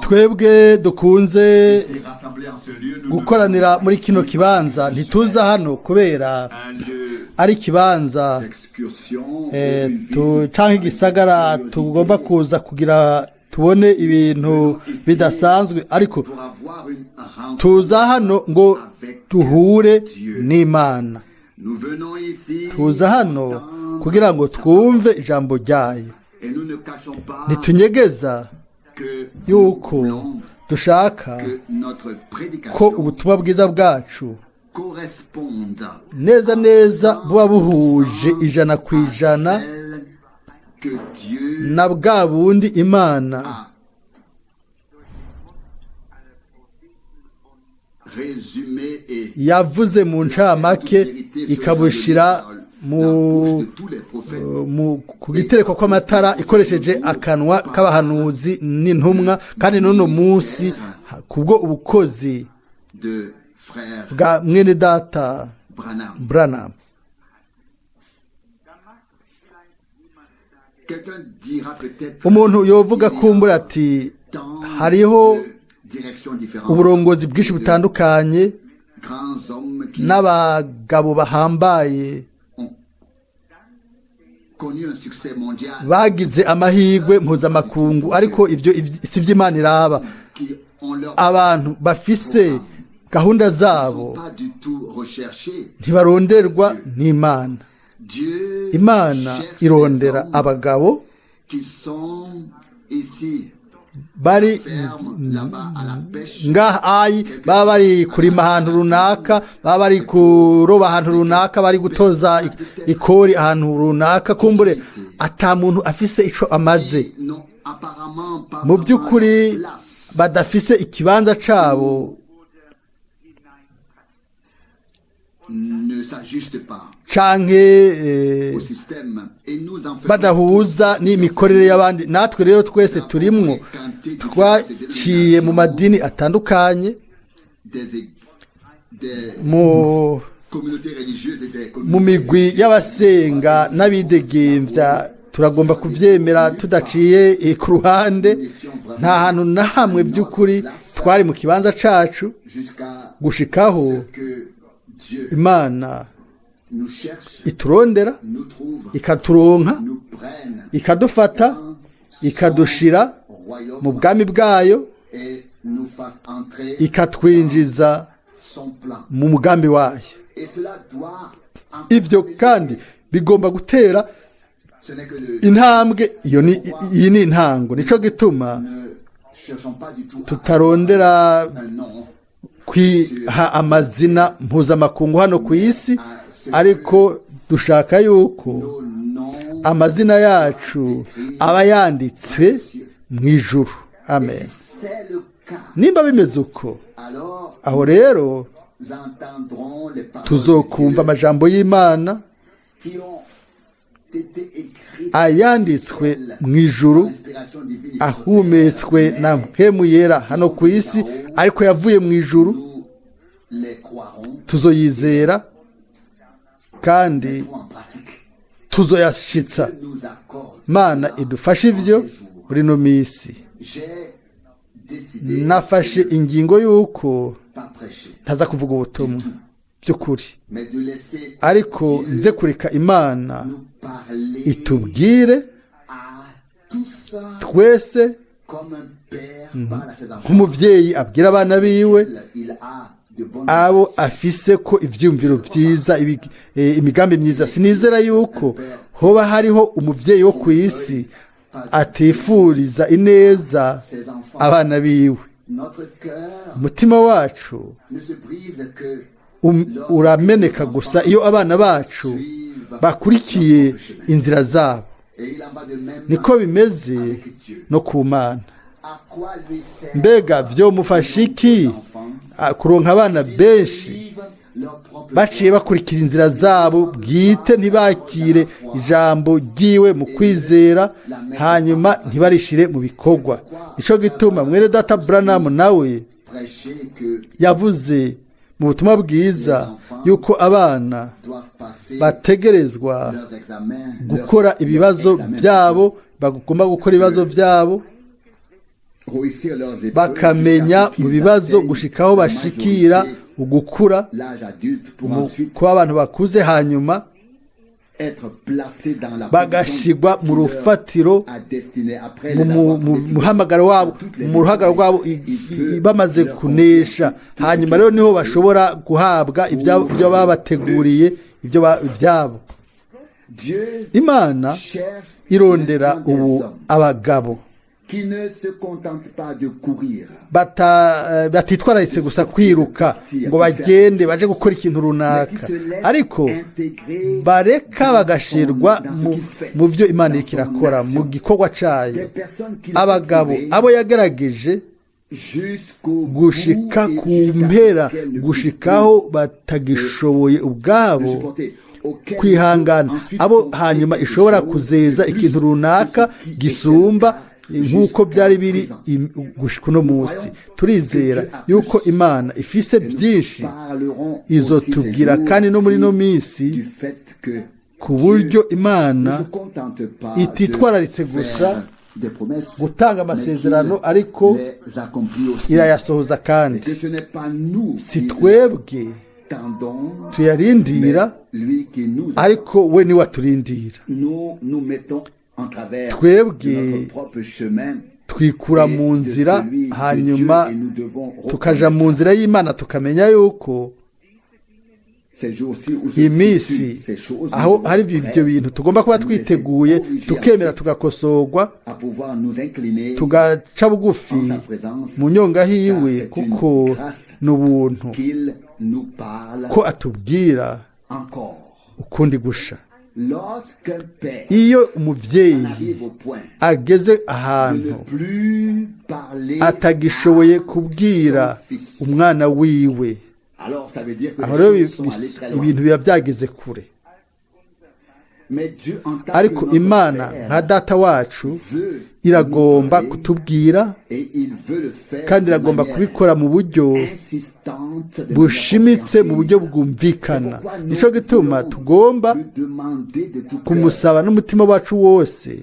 twebwe dukunze gukoranira muri kino kibanza ntituza hano kubera ari ikibanza cyangwa igisagara tugomba kuza kugira tubone ibintu bidasanzwe, ariko tuza hano ngo duhure n'Imana. Tuza hano kugira ngo twumve ijambo ryayo. Ntitunyegeza yuko dushaka ko ubutumwa bwiza bwacu neza neza buba buhuje 100% na bwa bundi Imana yavuze mu ncamake ikabushira ku gitereko kw'amatara ikoresheje akanwa k'abahanuzi n'intumwa, kandi n'uno munsi kubwo ubukozi bwa mwene data Branham. Umuntu yovuga kumbura ati hariho uburongozi bwinshi butandukanye n'abagabo bahambaye bagize amahirwe mpuzamakungu, ariko ibyo si by'Imana iraba. Abantu bafise gahunda zabo ntibaronderwa n'Imana. Imana irondera abagabo bari ngahayi, baba bari kurima ahantu runaka, baba bari kuroba ahantu runaka, bari gutoza ikori ahantu runaka, kumbure ata muntu afise ico amaze mu by'ukuri, badafise ikibanza cabo canke badahuza n'imikorere y'abandi. Natwe rero twese turimwo, twaciye mu madini atandukanye, mu migwi y'abasenga n'abidegemvya. Turagomba kuvyemera tudaciye ku ruhande. Nta hantu na hamwe by'ukuri twari mu kibanza cacu gushikaho Imana iturondera, ikaturonka, ikadufata, ikadushira mu bwami bwayo, ikatwinjiza mu mugambi wayo. Ivyo kandi bigomba gutera intambwe. Iyi ni intango. Nico gituma tutarondera kwiha amazina mpuzamakungu hano ku isi, ariko dushaka yuko amazina yacu aba yanditse mu ijuru. Amen. Nimba bimeze uko, aho rero tuzokumva amajambo y'Imana ayanditswe mu ijuru, ahumetswe na mpemu yera hano ku isi, ariko yavuye mu ijuru. Tuzoyizera kandi tuzoyashitsa. Mana idufashe ivyo muri no misi. Nafashe ingingo yuko ntaza kuvuga ubutumwa by'ukuri, ariko nze kureka Imana itubwire twese nk'umuvyeyi abwira abana biwe abo afise ko ivyumviro vyiza, imigambi myiza. Sinizera yuko hoba hariho umuvyeyi wo ku isi atifuriza ineza abana biwe. Umutima wacu urameneka gusa iyo abana bacu bakurikiye inzira zabo. Niko bimeze no ku Mana. Mbega vyomufasha iki kuronka abana benshi baciye bakurikira inzira zabo bwite, ntibakire ijambo ryiwe mu kwizera, hanyuma ntibarishire mu bikorwa? Nico gituma mwene data Branham nawe yavuze mu butumwa bwiza yuko abana bategerezwa gukora ibibazo byabo, bagomba gukora ibibazo byabo bakamenya mu bibazo gushikaho bashikira ugukura kuba abantu bakuze, hanyuma bagashigwa mu rufatiro mu muhamagaro wabo, mu ruhagaro rwabo bamaze kunesha. Hanyuma rero niho bashobora guhabwa ibyo babateguriye ibyabo. Imana irondera ubu abagabo batitwararitse gusa kwiruka ngo bagende baje gukora ikintu runaka, ariko bareka bagashirwa mu byo Imana iriko irakora mu gikorwa cayo. Abagabo abo yagerageje gushika ku mpera, gushikaho batagishoboye ubwabo kwihangana, abo hanyuma ishobora kuzeza ikintu runaka gisumba nk'uko byari biri gushika uno munsi. Turizera yuko Imana ifise byinshi izo tubwira, kandi no muri no minsi, ku buryo Imana ititwararitse gusa gutanga amasezerano, ariko irayasohoza. Kandi si twebwe tuyarindira, ariko we niwe aturindira. Twebwe twikura mu nzira, hanyuma tukaja mu nzira y'Imana, tukamenya yuko iyi minsi aho hari ibyo bintu tugomba kuba twiteguye, tukemera tugakosorwa, tugaca bugufi mu nyonga hiwe, kuko n'ubuntu ko atubwira ukundi gusha. Iyo umuvyeyi ageze ahantu atagishoboye kubwira umwana wiwe, aho rero ibintu biba byageze kure. Ariko Imana nka data wacu iragomba kutubwira, kandi iragomba kubikora mu buryo bushimitse, mu buryo bwumvikana. Nico gituma tugomba kumusaba n'umutima wacu wose,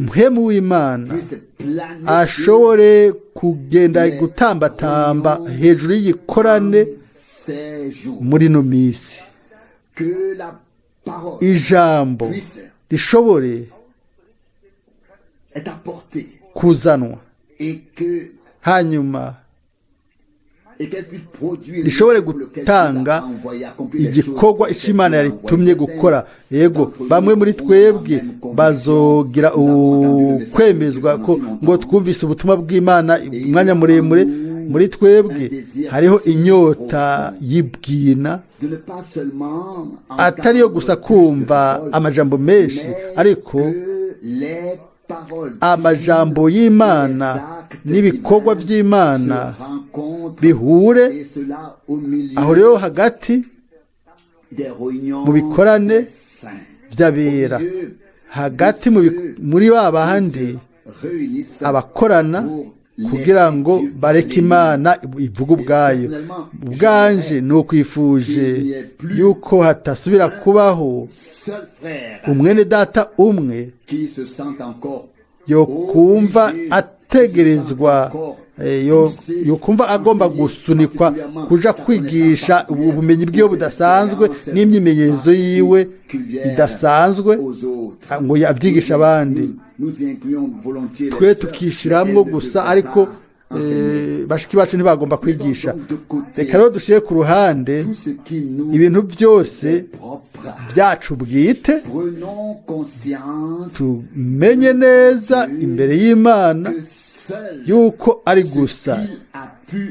Mpwemu w'Imana ashobore kugenda gutambatamba hejuru y'igikorane muri no misi, ijambo rishobore kuzanwa, hanyuma rishobore gutanga igikorwa Imana yaritumye gukora. Yego, bamwe muri twebwe bazogira kwemezwa ko ngo twumvise ubutumwa bw'Imana umwanya muremure. Muri twebwe hariho inyota y'ibwina, atariyo gusa kumva amajambo menshi, ariko amajambo y'Imana n'ibikorwa by'Imana bihure aho rero hagati mu bikorane by'abera, hagati muri babandi abakorana kugira ngo bareke Imana ivuga ubwayo. Ubwanje ni ukwifuje yuko hatasubira kubaho umwene data umwe yo kumva ategerezwa, yo kumva agomba gusunikwa kuja kwigisha ubumenyi bw'iyo budasanzwe n'imyimenyerezo yiwe idasanzwe ngo yabyigisha abandi. Twe tukishiramwo gusa, ariko bashiki bacu ntibagomba kwigisha. Reka rero dushire ku ruhande ibintu byose byacu bwite, tumenye neza imbere y'Imana yuko ari gusa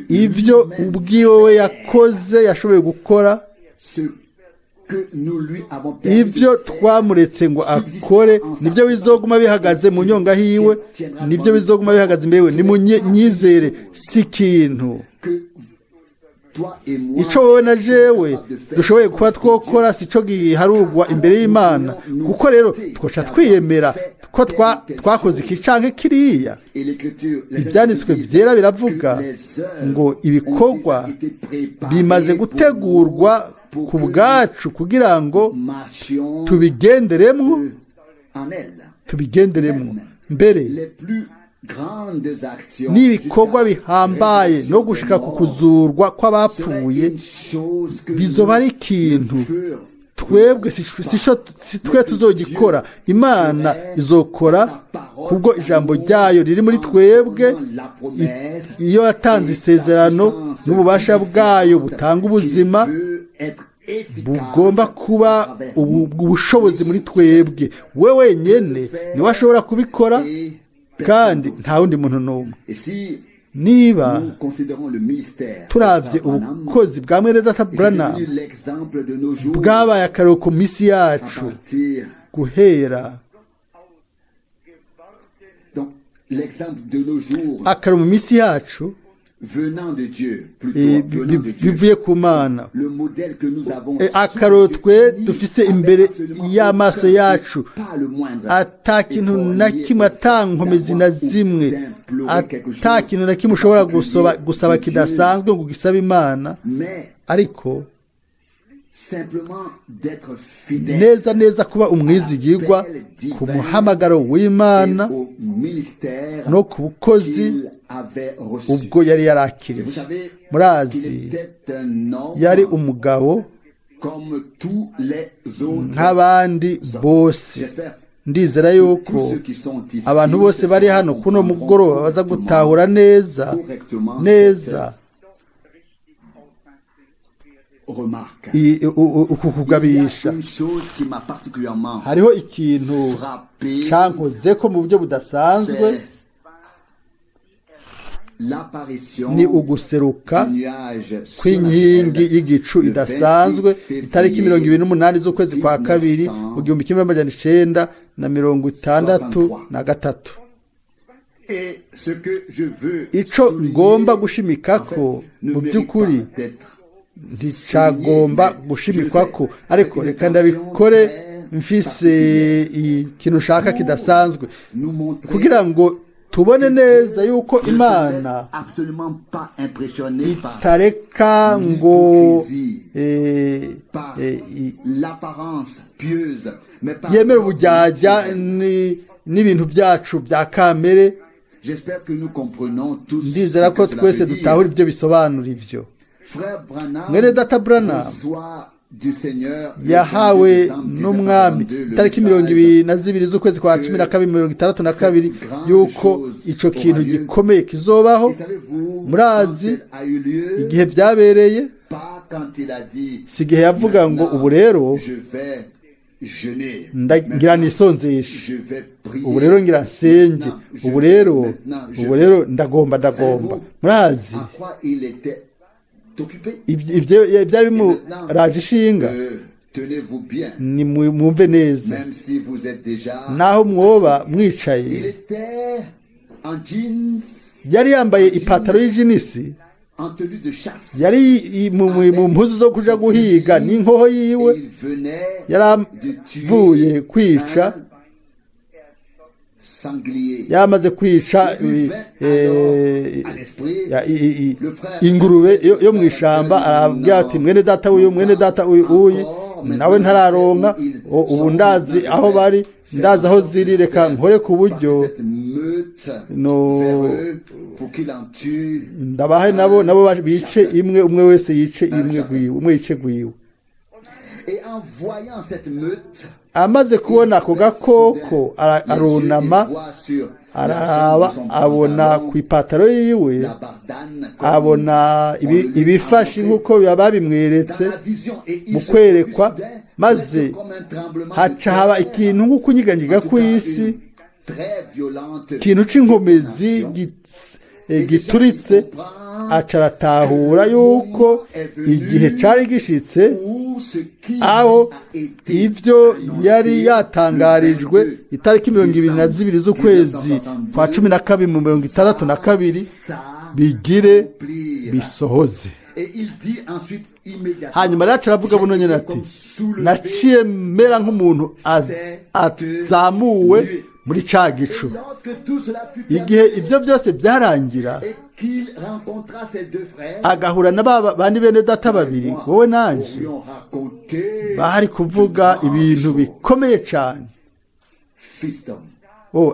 ibyo ubwiwe yakoze, yashoboye gukora, ibyo twamuretse ngo akore nibyo bizoguma bihagaze mu nyonga hiwe, nibyo bizoguma bihagaze imbere yiwe. Nimunyizere, si ikintu ico wowe na jewe dushoboye kuba twokora, sico giharugwa imbere y'Imana. Kuko rero twoca twiyemera ko twakoze iki canke kiriya. Ibyanditswe byera biravuga ngo ibikorwa bimaze gutegurwa ku bwacu kugira ngo tubigenderemwo, mbere les plus grandes actions n'ibikorwa bihambaye no gushika ku kuzurwa kw'abapfuye bizoba ari ikintu twebwe si twe tuzogikora, imana izokora kubwo ijambo ryayo riri muri twebwe. Iyo yatanze isezerano n'ububasha bwayo butanga ubuzima bugomba kuba ubushobozi muri twebwe. We wenyine niwe ashobora kubikora kandi nta wundi muntu n'umwe. Niba turavye ubukozi bwa mwene data Branham bwabaye akarero ku misi yacu guhera akarero mu misi yacu bivuye ku Mana. Akarero twe dufise imbere y'amaso yacu, ata kintu na kimwe, ata nkomezi na zimwe, ata kintu na kimwe ushobora gusaba kidasanzwe ngo ugisabe Imana, ariko neza neza kuba umwizigirwa ku muhamagaro w'Imana no ku bukozi ubwo yari yarakiriye. Murazi yari umugabo nk'abandi bose. Ndizera yuko abantu bose bari hano kuno mugoroba baza gutahura neza uku kugabisha. Hariho ikintu cankozeko mu buryo budasanzwe, ni uguseruka kw'inkingi y'igicu idasanzwe itariki 28 z'ukwezi kwa kabiri mu 1963. Ico ngomba gushimikako mu by'ukuri nticagomba gushimikwako, ariko reka ndabikore mfise ikintu ushaka kidasanzwe kugira ngo tubone neza yuko Imana itareka ngo yemera ubujyajya n'ibintu byacu bya kamere. Ndizera ko twese dutahura ibyo bisobanura ibyo. Mwene data Branham yahawe n'umwami itariki 22 z'ukwezi kwa 12 yuko ico kintu gikomeye kizobaho. Murazi igihe byabereye, si igihe yavuga ngo ubu rero ngira nisonzeshe, ubu rero ngira nsenge, ubu rero ndagomba. Murazi ibyo byari bimuraje ishinga. Ni mwumve neza, naho mwoba mwicaye, yari yambaye ipataro y'ijinisi, yari mu mpuzu zo kuja guhiga n'inkoho yiwe, yaravuye kwica, yamaze kwica ingurube yo mu ishamba. Arabwira ati mwene data uyu nawe ntararonka, ubu ndazi aho bari, ndazi aho ziri, reka nkore ku buryo ndabahe nabo bice imwe, umwe wese yice umwe yice gwiwe. Amaze kubona ako gakoko arunama, araraba, abona ku ipataro yiwe, abona ibifashi nk'uko babimweretse mu kwerekwa, maze haca haba ikintu nk'ukunyiganyiga kw'isi, ikintu c'inkomezi gituritse. Aca aratahura yuko igihe cari gishitse aho ivyo yari yatangarijwe itariki 22 z'ukwezi kwa 12 mu 1962 bigire bisohoze. Hanyuma rero aravuga buno nyene ati, naciye mera nk'umuntu azamuwe muri ca gicu. Igihe ivyo byose byarangira, agahura n'abandi bene data babiri, wowe nanje, bahari kuvuga ibintu bikomeye cyane.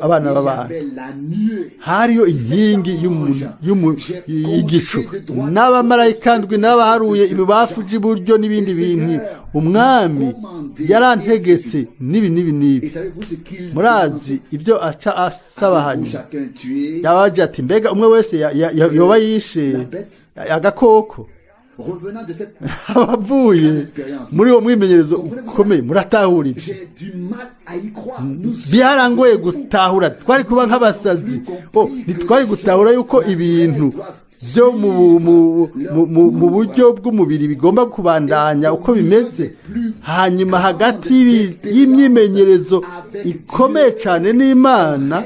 abana il y b'abantu avait la nuée. hariyo inkingi y'igicu n'abamarayika ndwi n'abaharuye ibibafu by'iburyo n'ibindi bintu umwami yarantegetse n'ibi Et savez-vous ce qu'il murazi ibyo aca asaba pour hanyuma chacun tuer yabaje ati mbega umwe wese yoba yishe agakoko revenant de cette abavuye muri uwo mwimenyerezo ukomeye muratahura ibyo j'ai du mal à y croire. Nous byarangoye gutahura twari kuba nk'abasazi ntitwari gutahura yuko ibintu byo mu buryo bw'umubiri bigomba kubandanya uko bimeze hanyuma hagati y'imyimenyerezo ikomeye cyane n'Imana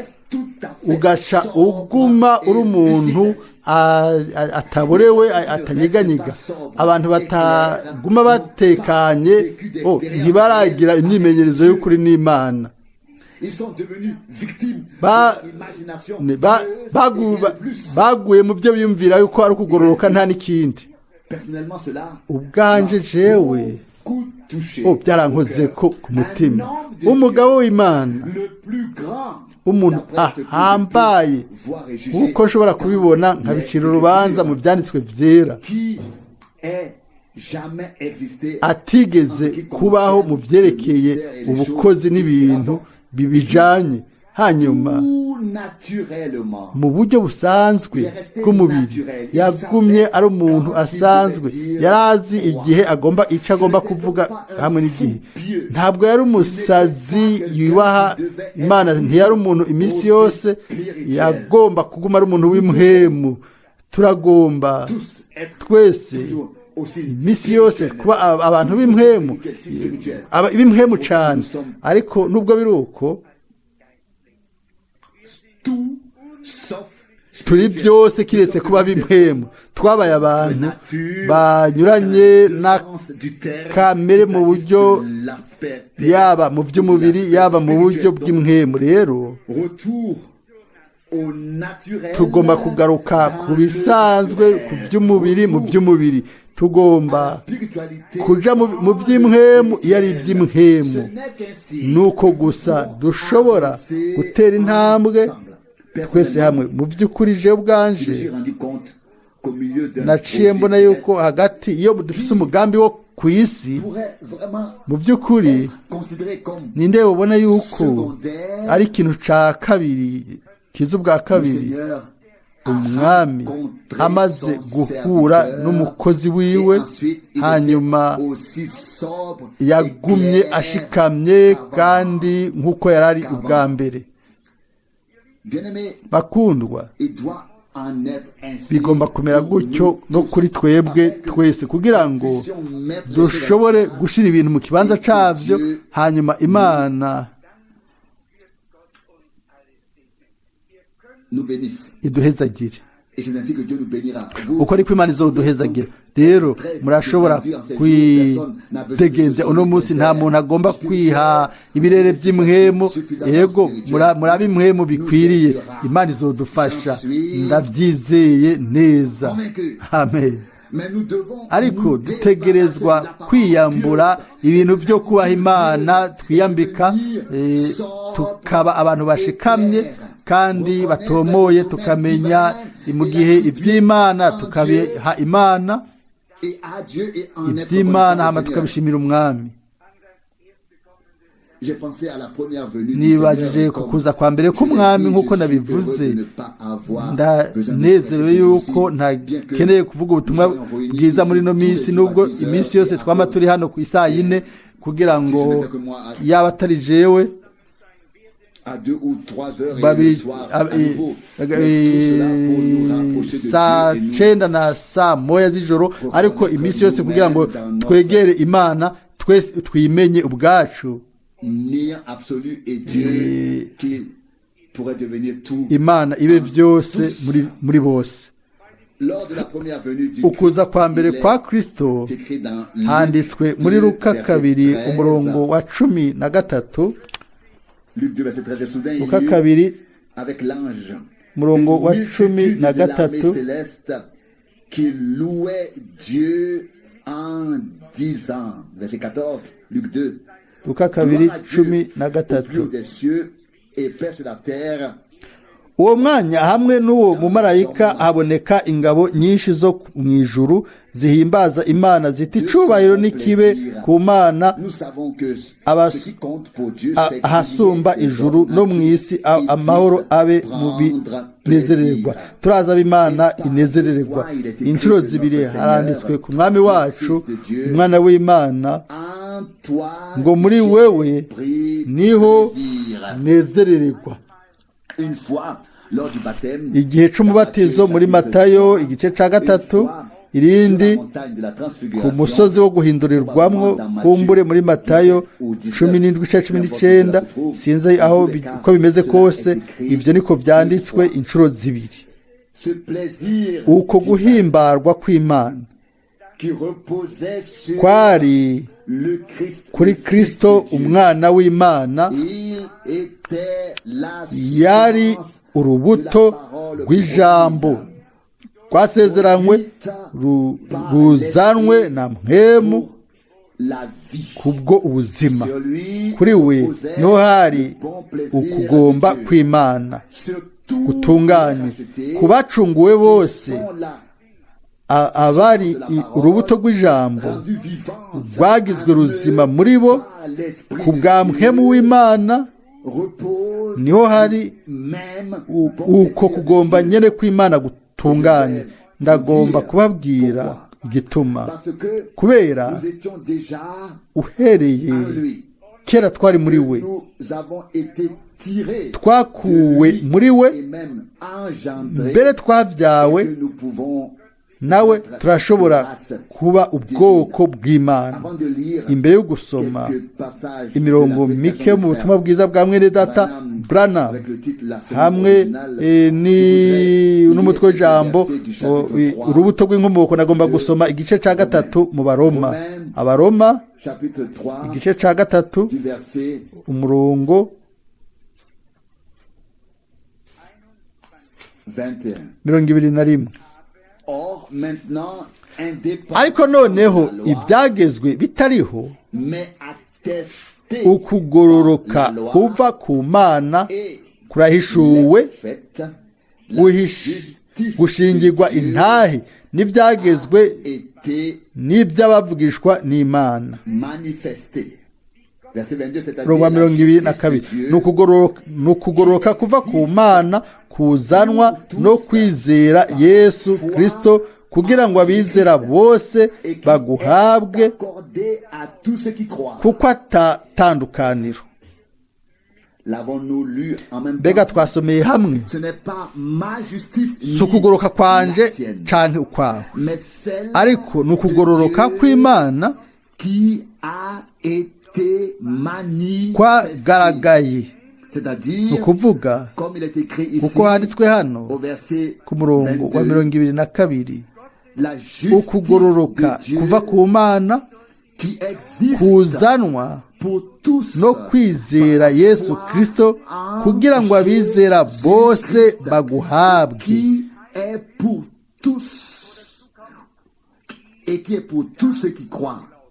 ugaca uguma uri umuntu ataborewe atanyeganyega abantu bataguma batekanye ntibaragira imyimenyerezo y'ukuri n'Imana ils sont devenus victimes Ba- de l'imagination. baguye mu byo biyumvira yuko ari ukugororoka nta n'ikindi Personnellement, cela ubwanje jewe coup touché. byarankoze au ko cœur. ku mutima Un homme de umugabo w'Imana Dieu, le plus grand, umuntu d'après ce que je ahambaye peux voir et juger, nk'uko nshobora kubibona dans nkabicira les urubanza mu Écritures, byanditswe byera qui est jamais existé atigeze kubaho mu byerekeye ubukozi n'ibintu bibijanye hanyuma tout naturellement. mu buryo busanzwe bw'umubiri yagumye ari umuntu asanzwe yari azi igihe icyo agomba kuvuga hamwe n'igihe ntabwo yari umusazi yubaha Imana ntiyari umuntu iminsi yose yagomba kuguma ari umuntu w'imhemu turagomba Tous être twese toujours aussi iminsi yose kuba abantu b'imhemu b'imhemu cyane ariko nubwo biri uko tout sauf turi byose kiretse kuba b'imhemu twabaye abantu banyuranye na kamere mu buryo yaba mu by'umubiri yaba mu buryo bw'imhemu rero tugomba kugaruka ku bisanzwe ku by'umubiri mu by'umubiri tugomba kuja mu by'imhemu iyo ari iby'imhemu nuko gusa dushobora gutera intambwe twese hamwe mu by'ukuri je ubwanje naciye mbona yuko hagati iyo dufise umugambi wo ku isi mu by'ukuri ninde ubona yuko ari ikintu ca kabiri kiza ubwa kabiri umwami amaze guhura n'umukozi wiwe hanyuma yagumye ashikamye kandi nk'uko yari ari ubwa mbere bakundwa bigomba kumera gutyo no kuri twebwe twese kugira ngo dushobore gushyira ibintu mu kibanza cyabyo hanyuma Imana iduhezagire uko ariko Imana izoduhezagira rero murashobora kwitegembya uno munsi nta muntu agomba kwiha ibirere by'imhemu yego murabe imhemu bikwiriye Imana izodufasha ndabyizeye neza amen ariko dutegerezwa kwiyambura ibintu byo kubaha Imana twiyambika tukaba abantu bashikamye kandi batomoye tukamenya mu gihe iby'Imana tukabiha Imana iby'Imana hama tukabishimira umwami nibajije ku kuza kwa mbere k'umwami nk'uko nabivuze ndanezerewe yuko ntakeneye kuvuga ubutumwa bwiza muri ino minsi nubwo iminsi yose twama turi hano ku isaa 4 kugira ngo yaba atari jewe saa 9 na saa 1 z'ijoro ariko iminsi yose kugira ngo twegere Imana twese twimenye ubwacu Imana ibe byose muri bose ukuza kwa mbere kwa Kristo handitswe muri Luka 2 umurongo wa 13 Luka 2 umurongo wa 13 qui louait Dieu en disant verset 14 Luc 2 Luka 2:13 et paix sur la terre. uwo mwanya hamwe n'uwo mumarayika haboneka ingabo nyinshi zo mu ijuru zihimbaza imana ziti icubahiro n'ikibe ku mana Nous savons que ce qui compte pour Dieu, c'est ahasumba ijuru no mu isi amahoro abe mu binezererwa turaza b'imana inezererwa inshuro zibiri haranditswe ku mwami wacu umwana w'imana ngo muri wewe niho nezerererwa. une fois lors du baptême, igihe c'umubatizo muri Matayo igice ca gatatu, irindi ku musozi wo guhindurirwamwo kumbure muri Matayo 17:19, sinzi aho uko bimeze kose, ivyo niko vyanditswe inshuro zibiri. uko guhimbarwa kw'Imana kwari kuri Kristo umwana w'Imana, yari urubuto rw'ijambo rwasezeranywe ruzanwe na mpwemu kubwo ubuzima. kuri we niho hari ukugomba kw'Imana gutunganye ku bacunguwe bose, abari urubuto rw'ijambo rwagizwe ruzima muri bo ku bwa mpwemu w'Imana, niho hari uko kugomba nyene kw'Imana gutunganye. ndagomba kubabwira igituma, kubera uhereye kera twari muri we, twakuwe muri we, mbere twavyawe nawe turashobora kuba ubwoko bw'Imana. imbere yo gusoma imirongo mike mu butumwa bwiza bwa mwene data Branham hamwe n'umutwe w'ijambo urubuto rw'inkomoko, nagomba gusoma igice ca gatatu mu Baroma. Abaroma igice ca gatatu umurongo 21. ariko noneho ibyagezwe bitariho, ukugororoka kuva ku Mana kurahishuwe, gushingirwa intahe n'ibyagezwe n'iby'abavugishwa n'Imana. Roma 22. ni ukugororoka kuva ku Mana kuzanwa no kwizera Yesu Kristo, kugira ngo abizera bose baguhabwe, kuko atatandukaniro. mbega twasomeye hamwe, si ukugororoka kwanje canke ukwawe, ariko ni ukugororoka kw'Imana kwagaragaye. ni ukuvuga kuko handitswe hano ku murongo wa 22, ukugororoka kuva ku Mana kuzanwa no kwizera Yesu Kristo, kugira ngo abizera bose baguhabwe.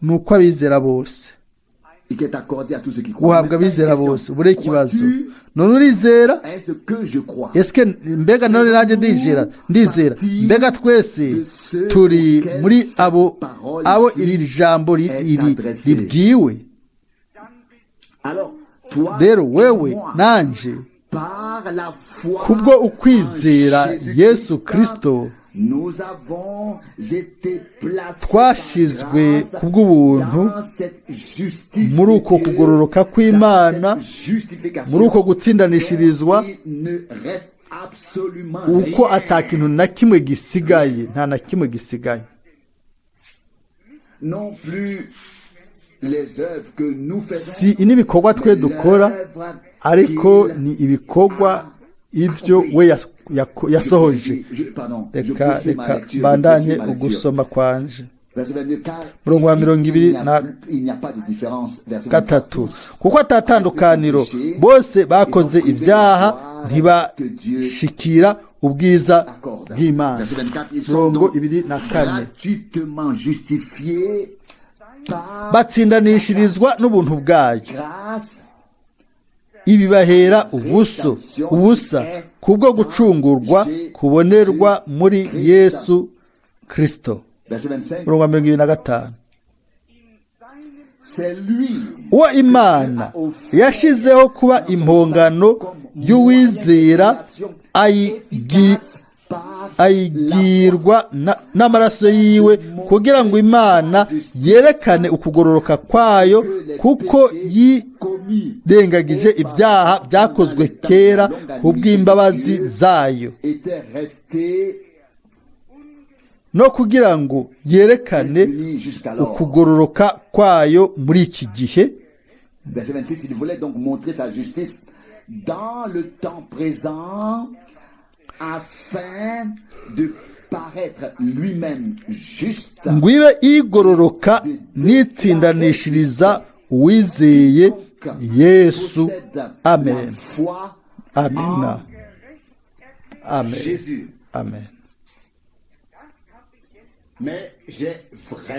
nuko abizera bose guhabwa abizera bose. buri kibazo none urizera? eske mbega none nanjye ndizera? mbega twese turi muri abo iri jambo ribwiwe? rero wewe nanje kubwo ukwizera Yesu Kristo twashizwe kubw'ubuntu muri uko kugororoka kw'Imana, muri uko gutsindanishirizwa, uko atakintu na kimwe gisigaye, nta na kimwe gisigaye. si n'ibikorwa twe dukora, ariko ni ibikorwa ibyo we yasohoje. reka bandanye ugusoma kwanje. murongo wa 23. kuko atatandukaniro, bose bakoze ibyaha ntibashikira ubwiza bw'Imana. murongo 24. batsindanishirizwa n'ubuntu bwayo ibibahera ubusa kubwo gucungurwa kubonerwa muri Yesu Kristo. Umurongo wa 25. uwo Imana yashizeho kuba impongano y'uwizera ayigirwa n'amaraso yiwe kugira ngo Imana yerekane ukugororoka kwayo kuko yirengagije ibyaha byakozwe kera kubw'imbabazi zayo, no kugira ngo yerekane ukugororoka kwayo muri iki gihe. Verset 26, il voulait donc montrer sa justice dans le temps présent afin de paraître lui-même juste. Ngwibe igororoka nitsindanishiriza uwizeye Yesu. Amen. Amen. Amen. Amen.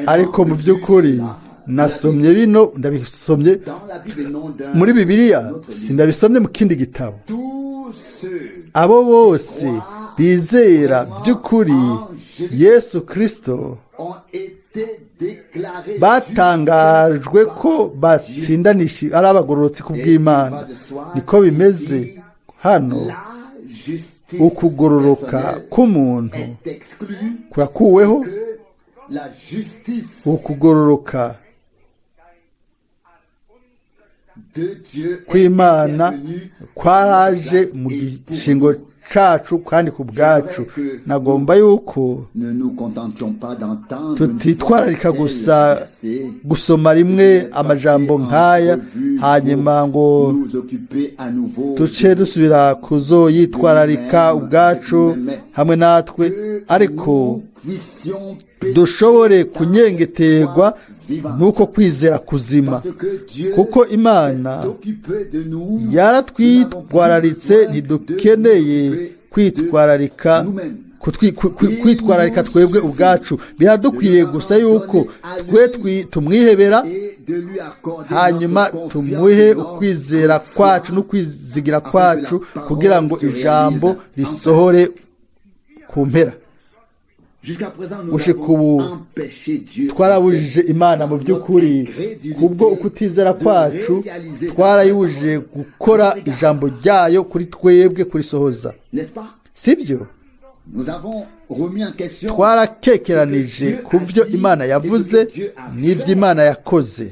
Ariko mu by'ukuri nasomye bino, ndabisomye muri Bibiliya, sindabisomye mu kindi gitabo. Abo bose bizera by'ukuri Yesu Kristo batangajwe ko batsindanishije ari abagororotsi ku bw'Imana. Niko bimeze hano. Ukugororoka k'umuntu kurakuweho. Ukugororoka kw'Imana kwaraje mu gishingo cacu kandi ku bwacu. Nagomba yuko tutitwararika gusa gusoma rimwe amajambo nk'aya hanyuma ngo tuce dusubira kuzoyitwararika ubwacu hamwe natwe, ariko dushobore kunyengeterwa nuko kwizera kuzima, kuko Imana yaratwitwararitse. Ntidukeneye kwitwararika twebwe ubwacu. Biradukwiriye gusa yuko tumwihebera, hanyuma tumuhe ukwizera kwacu n'ukwizigira kwacu kugira ngo ijambo risohore ku mpera. Gushika ubu twarabujije Imana mu by'ukuri kubwo ukutizera kwacu, twarayibujije gukora ijambo ryayo kuri twebwe kurisohoza, sibyo? Twarakekeranije ku byo Imana yavuze n'ibyo Imana yakoze.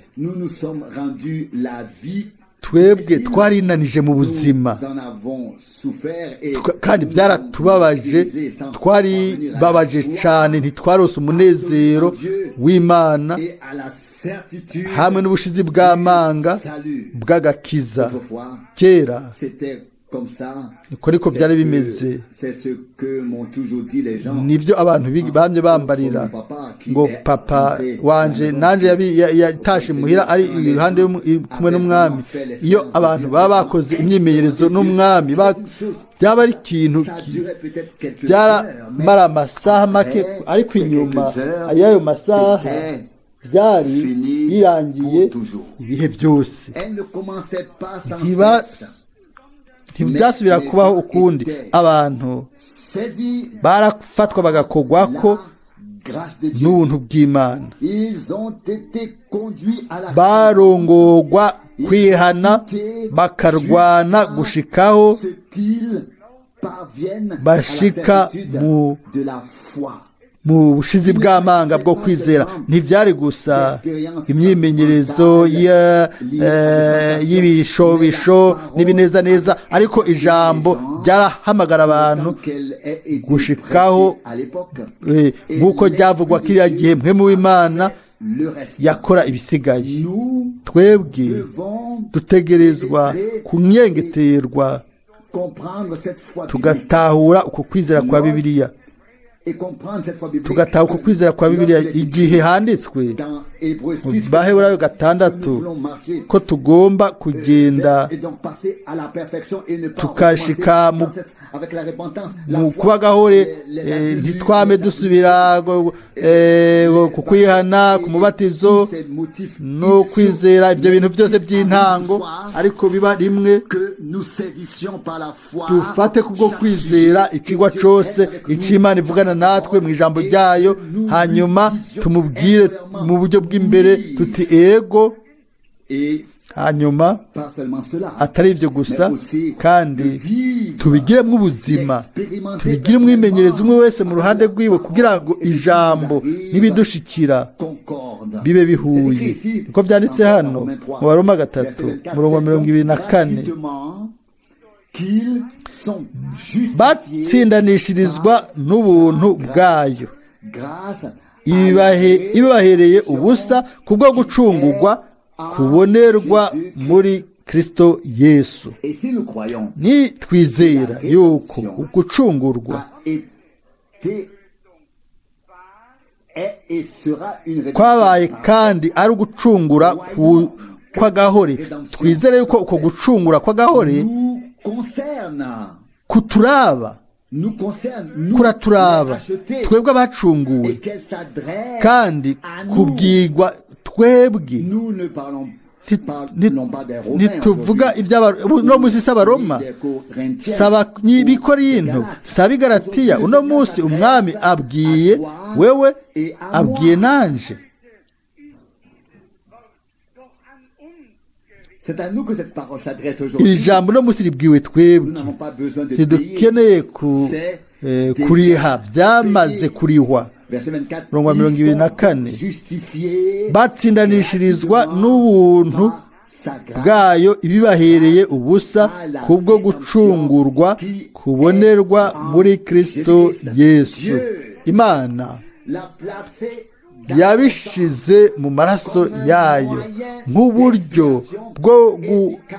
Twebwe twarinanije mu buzima kandi byaratubabaje, twaribabaje cyane, ntitwarose umunezero w'Imana hamwe n'ubushizi bw'amanga bw'agakiza. Kera niko niko byari bimeze. Nibyo abantu bamye bambarira ngo papa wanje nanje yatashe muhira ari iruhande kumwe n'umwami. Iyo abantu baba bakoze imyimenyerezo n'umwami byaba ari ikintu byaramara amasaha make, ariko inyuma y'ayo masaha byari birangiye ibihe byose. Ntibyasubira kubaho ukundi. Abantu barafatwa bagakogwako n'ubuntu bw'Imana, barongogwa kwihana, bakarwana gushikaho bashika mu bushizi bw'amanga bwo kwizera. Ntibyari gusa imyimenyerezo y'ibishobisho n'ibinezaneza, ariko ijambo ryarahamagara abantu gushikaho nk'uko ryavugwa kiriya gihe mpwemu w'Imana yakora ibisigaye. Twebwe dutegerezwa kunyengeterwa tugatahura uko kwizera kwa Bibiliya, tugataha uko kwizera kwa Bibiliya igihe handitswe Hébreux mu 6, Baheburayo que nous 6 voulons marcher ko tugomba kugenda et donc passer à la perfection et ne pas tukashika recommencer sans cesse avec la repentance. La mu foi, kuba gahore les adultes, ntitwame les dusubira ku kwihana ku mubatizo ces motifs, no ils kwizera ibyo bintu byose sont by'intango, ariko biba rimwe que nous saisissions par la foi dufate kubwo kwizera ikigwa cyose icy'Imana ivugana natwe mu ijambo ryayo, hanyuma tumubwire mu buryo bw'imbere tuti ego, et hanyuma pas seulement cela, atari ibyo gusa mais aussi kandi de vivre, tubigiremo ubuzima, tubigiremo umwimenyerezo umwe wese mu ruhande rwiwe, kugira ngo ijambo n'ibidushikira concorde. bibe bihuye. Niko byanditse hano mu Baroma 3 murongo 24, Gratuitement, qu'ils sont justifiés batsindanishirizwa n'ubuntu bwayo, grâce ibibahereye ubusa kubwo gucungurwa kubonerwa muri Kristo Yesu. et si nous croyons Ni twizera yuko ugucungurwa a été est et sera une kwabaye rédemption kandi ari ugucungura kw'agahore, twizere yuko uko gucungura kw'agahore nous concerne, kuturaba, nous concerne, nous kuraturaba rachetés, twebwe abacunguwe, et qu'elle s'adresse kandi à nous. kubwirwa twebwe. Nous ne parlons Nti- pas des Romains, ntituvuga no munsi s'abaroma, des Corinthiens, saba b'Ikorinto, saba i Galatiya. Uno munsi umwami abwiye wewe, abwiye nanje. c'est à nous que cette parole s'adresse Iri aujourd'hui. jambo uno munsi ribwiwe Nous twebwe, n'avons pas besoin de ntidukeneye kuriha, byamaze kurihwa. Verset 24, Murongo wa mirongo ibiri na kane, justifiés batsindanishirizwa n'ubuntu par sa grâce bwayo ibibahereye ubusa kubwo gucungurwa kubonerwa muri Kristo Yesu. Imana l'a placé yabishize mu maraso yayo nk'uburyo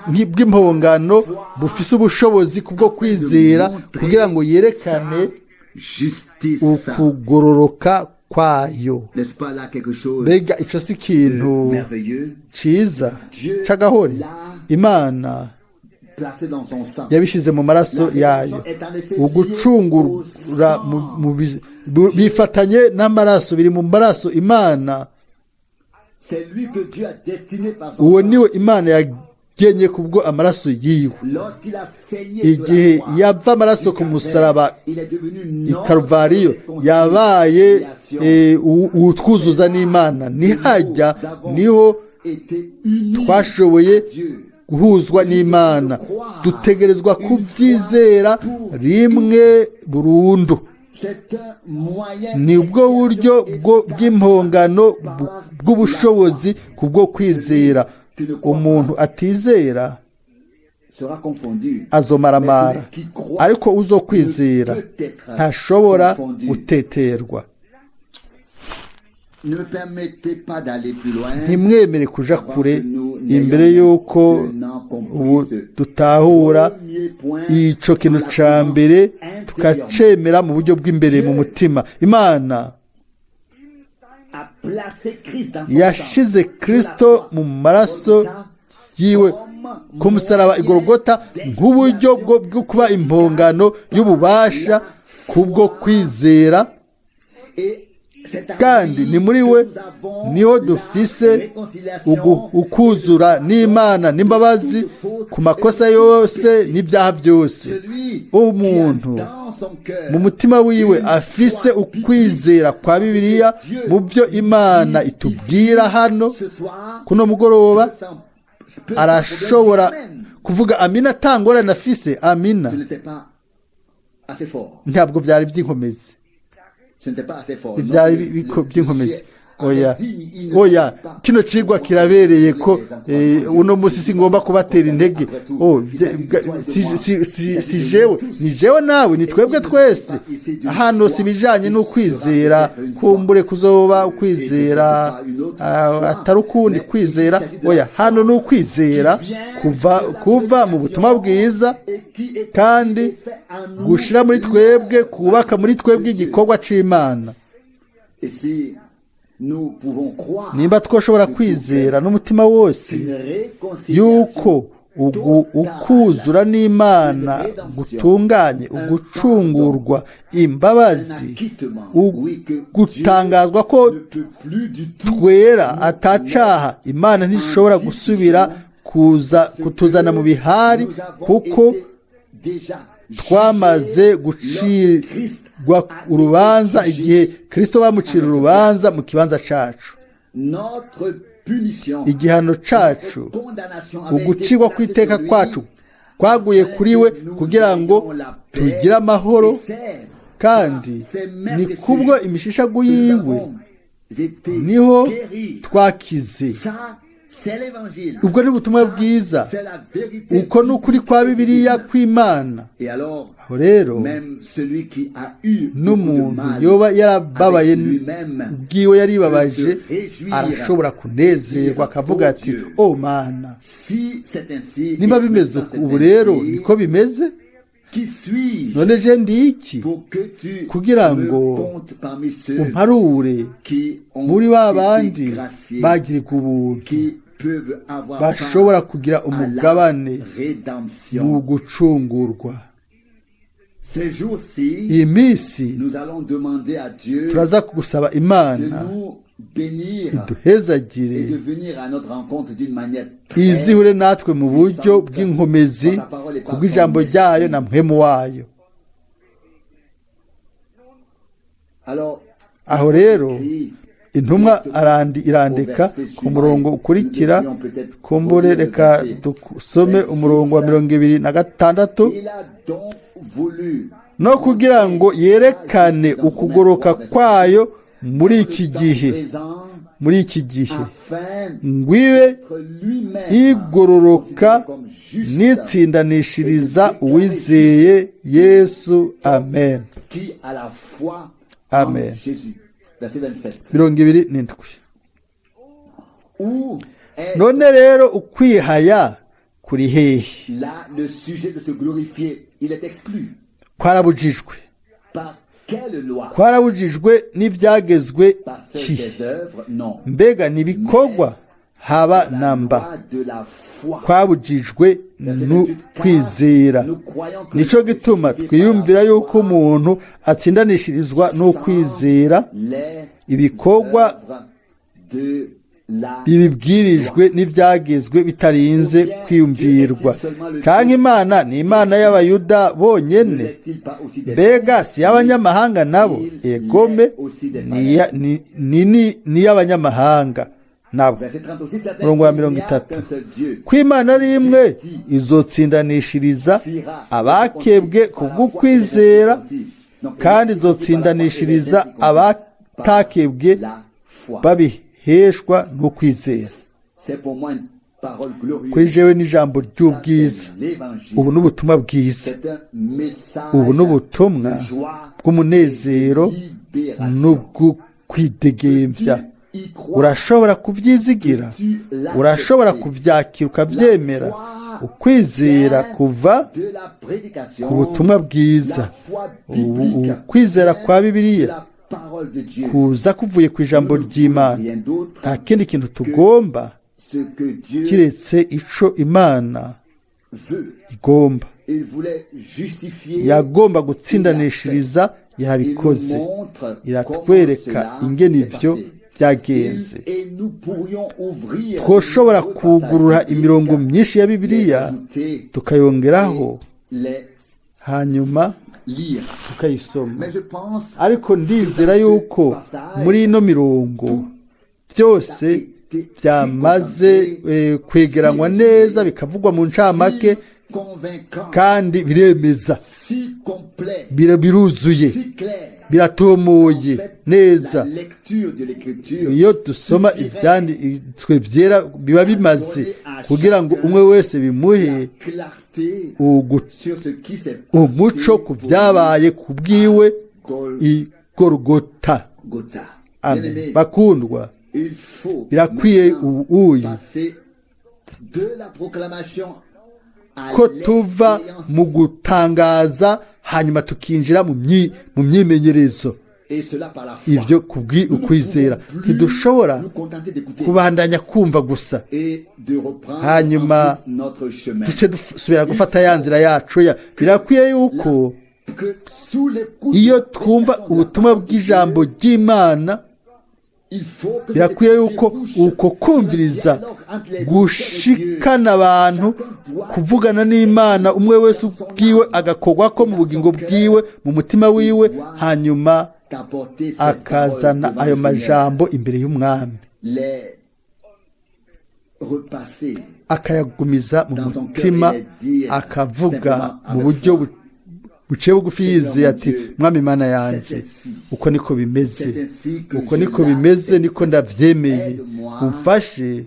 bw'impongano bufise ubushobozi kubwo kwizera, kugira ngo yerekane justice. ukugororoka kwayo. N'est-ce pas là quelque chose Mbega ico si de ikintu merveilleux? ciza c'agahore? Imana Placé dans son sang. yabishize mu maraso yayo. Ugucungura bifatanye n'amaraso, biri mu maraso. Imana C'est lui que Dieu a destiné par son uwo sang. niwe Imana yagenye kubwo amaraso yiwe. Lorsqu'il a saigné Igihe sur la yava amaraso ku musaraba il est devenu i notre Karuvariyo, yabaye utwuzuza n'Imana. Nihajya niho était uni twashoboye Dieu. guhuzwa n'Imana. Dutegerezwa kubyizera rimwe burundu. C'est un moyen Ni bwo buryo bw'impongano bw'ubushobozi kubwo kwizera. Umuntu atizera sera confondu. azomaramara, ariko uzo kwizera ntashobora guteterwa. Ne me permettez pas d'aller plus loin. Ntimwemere kuja kure imbere y'uko ubu dutahura ico kintu ca mbere, tukacemera mu buryo bw'imbere mu mutima. Imana a placé Christ dans son yashize sang. Kristo mu maraso yiwe ku musaraba i Golgota nk'uburyo bwo kuba impongano y'ububasha kubwo kwizera, Et c'est à kandi lui ni muri que we nous avons niho la dufise réconciliation ukuzura n'Imana n'imbabazi ku makosa yose n'ibyaha byose. celui Umuntu qui a dans son cœur mu mutima wiwe afise ukwizera kwa Bibiliya mu byo Imana itubwira hano ce soir kuno mugoroba, peut arashobora Amen. kuvuga amina atangorane afise. Amina Ce n'était pas assez fort. ntabwo byari by'inkomezi, Ce n'était pas assez fort. ibyari by'inkomezi. Oya, kino cigwa kirabereye ko uno musi singomba kubatera intege. Si jewe, ni jewe nawe, ni twebwe twese. Hano si bijanye n'ukwizera kumbure kuzoba ukwizera atari ukundi kwizera. Oya, hano ni ukwizera kuva mu butumwa bwiza, kandi gushira muri twebwe, kubaka muri twebwe igikorwa c'Imana. nous pouvons croire nimba twashobora kwizera n'umutima wose une réconciliation yuko ukuzura n'Imana gutunganye, ugucungurwa, imbabazi, gutangazwa ko twera atacaha, Imana ntishobora gusubira kutuzana mu bihari kuko twamaze gucirwa urubanza igihe Kristo bamucira urubanza mu kibanza cacu. Igihano cacu, ugucirwa kw'iteka kwacu kwaguye kuri we kugira ngo tugire amahoro, kandi ni kubwo imishishagu yiwe niho twakize. Ubwo ni ubutumwa bwiza, uko ni ukuri kwa Bibiliya kw'Imana. Aho rero n'umuntu yoba yarababaye ubwiwe, yaribabaje, arashobora kunezerwa akavuga ati oh Mana, niba bimeze ubu rero niko bimeze, none je ndi iki kugira ngo umparure muri ba bandi bagirirwa ubuntu, bashobora kugira umugabane mu gucungurwa. Iyi minsi turaza gusaba Imana iduhezagire, izihure natwe mu buryo bw'inkomezi kubw'ijambo ryayo na mpwemu wayo. Aho rero intumwa irandika ku murongo ukurikira, kumbure reka dusome umurongo wa 26, no kugira ngo yerekane ukugoroka kwayo muri iki gihe ngwibe igororoka n'itsindanishiriza uwizeye Yesu. Amen. Amen. 27. None rero ukwihaya kuri hehe? Kwarabujijwe n'ibyagezwe ki? Mbega n'ibikorwa? Haba namba. Kwabujijwe n'ukwizera. Nico gituma twiyumvira yuko umuntu atsindanishirizwa n'ukwizera. Ibikorwa bibibwirijwe n'ibyagezwe bitarinze kwiyumvirwa. Kandi Imana ni Imana y'Abayuda bonyene? Mbega si y'abanyamahanga nabo? Egome ni y'abanyamahanga nabo. Murongo wa 30, kw'Imana ari imwe izotsindanishiriza abakebwe kubw'ukwizera, kandi izotsindanishiriza abatakebwe babiheshwa no kwizera. Kuri jewe n'ijambo ry'ubwiza, ubu n'ubutumwa bwiza, ubu n'ubutumwa bw'umunezero n'ubw'ukwidegemvya. Urashobora kubyizigira, urashobora kubyakira ukabyemera. Ukwizera kuva ku butumwa bwiza, ukwizera kwa Bibiliya kuza kuvuye ku ijambo ry'Imana. Nta kindi kintu tugomba kiretse ico Imana igomba. Yagomba gutsindanishiriza, yarabikoze, iratwereka ingene ivyo byagenze. Twoshobora kugurura imirongo myinshi ya Bibiliya tukayongeraho, hanyuma tukayisoma. Ariko ndizera yuko muri ino mirongo byose byamaze kwegeranywa neza, bikavugwa mu ncamake, kandi biremeza, biruzuye, biratomoye neza. Iyo dusoma ibyanditswe byera biba bimaze kugira ngo umwe wese bimuhe umuco ku byabaye ku bwiwe i Golgota. Amen. Bakundwa, birakwiye uyu ko tuva mu gutangaza hanyuma tukinjira mu myimenyerezo. ibyo ukwizera. Ntidushobora kubandanya kumva gusa hanyuma duce dusubira gufata ya nzira yacu. Birakwiye yuko iyo twumva ubutumwa bw'ijambo ry'Imana, birakwiye yuko uko kumviriza gushikana abantu kuvugana n'Imana, umwe wese ubwiwe agakorwa ko mu bugingo bwiwe, mu mutima wiwe, hanyuma akazana ayo majambo imbere y'umwami, akayagumiza mu mutima, akavuga mu buryo buciye bugufi yizeye ati, mwami Mana yanjye, uko niko bimeze, uko niko bimeze, niko ndabyemeye, umfashe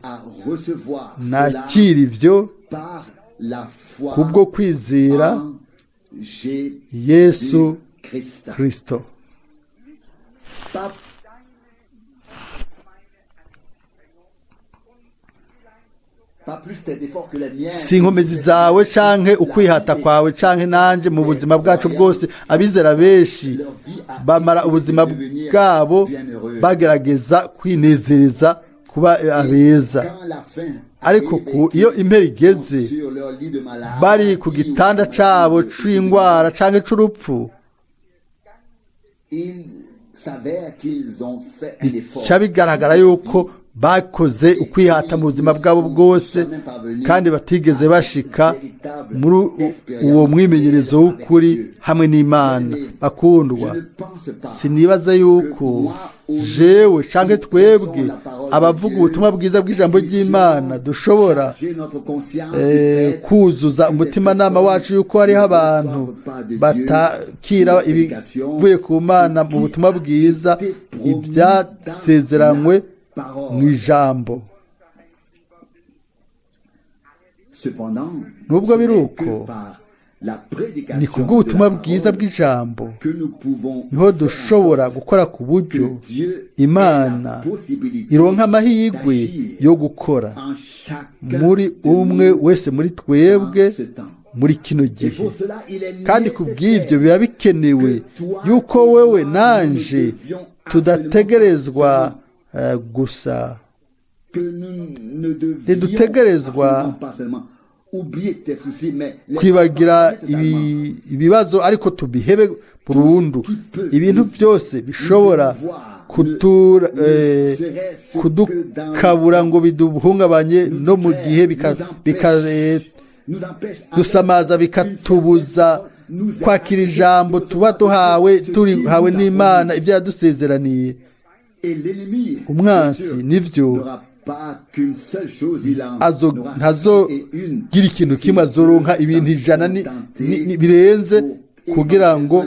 nakira ibyo kubwo kwizera Yesu Kristo. Si inkomezi zawe canke ukwihata kwawe canke nanje mu buzima bwacu bwose. Abizera benshi bamara ubuzima bwabo bagerageza kwinezereza kuba abeza, ariko iyo impera igeze bari ku gitanda cabo c'indwara canke c'urupfu, bica bigaragara yuko bakoze ukwihata mu buzima bwabo bwose kandi batigeze bashika muri uwo mwimenyerezo w'ukuri hamwe n'Imana. Bakundwa, sinibaza yuko jewe canke twebwe abavuga ubutumwa bwiza bw'ijambo ry'Imana dushobora kuzuza umutimanama wacu yuko hariho abantu batakira ibivuye ku Mana mu butumwa bwiza, ibyasezeranywe mu ijambo. Nubwo biri uko, ni kubw'ubutumwa bwiza bw'ijambo niho dushobora gukora ku buryo Imana ironka amahirwe yo gukora muri umwe wese muri twebwe muri kino gihe. Kandi kubw'ibyo biba bikenewe yuko wewe nanje tudategerezwa gusa, ntidutegerezwa kwibagira ibibazo ariko tubihebe burundu. Ibintu byose bishobora kudukabura ngo biduhungabanye, no mu gihe bikadusamaza, bikatubuza kwakira ijambo tuba turihawe n'Imana, ibyo yadusezeraniye. Umwansi nivyo ntazogira ikintu kimwe, azoronka ibintu 100 birenze kugira ngo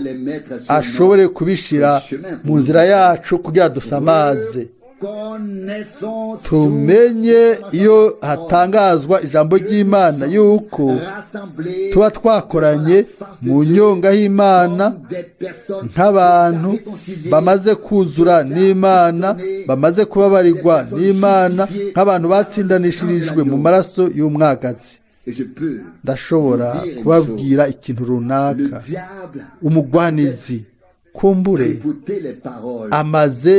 ashobore kubishira mu nzira yacu kugira dusamaze. Tumenye iyo hatangazwa ijambo ry'Imana yuko tuba twakoranye mu nyonga y'Imana nk'abantu bamaze kuzura n'Imana, bamaze kubabarirwa n'Imana, nk'abantu batsindanishirijwe mu maraso y'umwagazi. Ndashobora kubabwira ikintu runaka, umugwanizi kumbure amaze